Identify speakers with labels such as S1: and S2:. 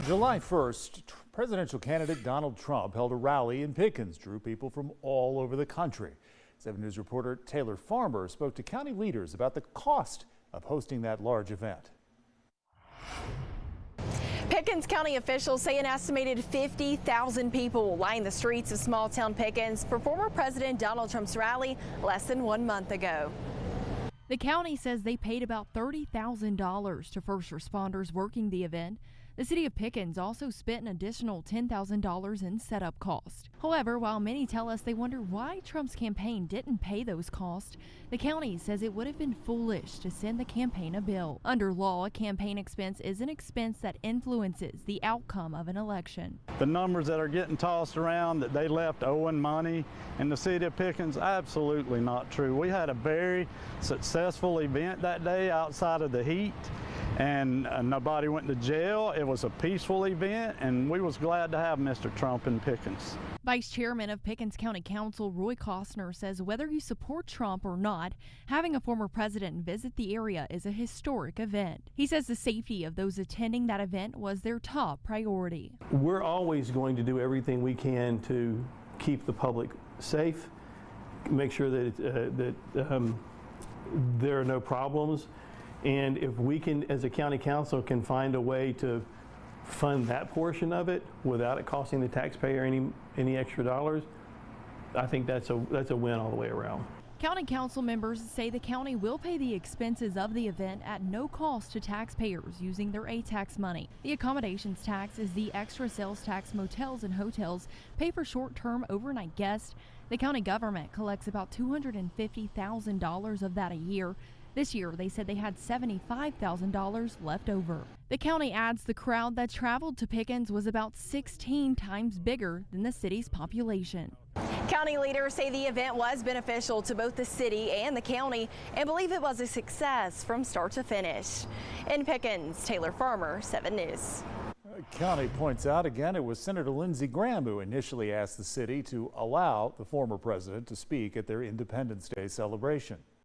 S1: July 1st, presidential candidate Donald Trump held a rally in Pickens, drew people from all over the country. 7 News reporter Taylor Farmer spoke to county leaders about the cost of hosting that large event.
S2: Pickens County officials say an estimated 50,000 people will line the streets of small town Pickens for former President Donald Trump's rally less than 1 month ago.
S3: The county says they paid about $30,000 to first responders working the event. The city of Pickens also spent an additional $10,000 in setup cost. However, while many tell us they wonder why Trump's campaign didn't pay those costs, the county says it would have been foolish to send the campaign a bill. Under law, a campaign expense is an expense that influences the outcome of an election.
S4: The numbers that are getting tossed around that they left owing money in the city of Pickens, absolutely not true. We had a very successful event that day outside of the heat, and nobody went to jail. It was a peaceful event, and we was glad to have Mr. Trump in Pickens.
S3: Vice Chairman of Pickens County Council Roy Costner says whether you support Trump or not, having a former president visit the area is a historic event. He says the safety of those attending that event was their top priority.
S5: We're always going to do everything we can to keep the public safe, make sure that there are no problems. And if we can, as a county council, can find a way to fund that portion of it without it costing the taxpayer any extra dollars, I think that's a win all the way around.
S3: County council members say the county will pay the expenses of the event at no cost to taxpayers using their A-tax money. The accommodations tax is the extra sales tax motels and hotels pay for short-term overnight guests. The county government collects about $250,000 of that a year. This year, they said they had $75,000 left over. The county adds the crowd that traveled to Pickens was about 16 times bigger than the city's population.
S2: County leaders say the event was beneficial to both the city and the county and believe it was a success from start to finish. In Pickens, Taylor Farmer, 7 News.
S1: County points out again it was Senator Lindsey Graham who initially asked the city to allow the former president to speak at their Independence Day celebration.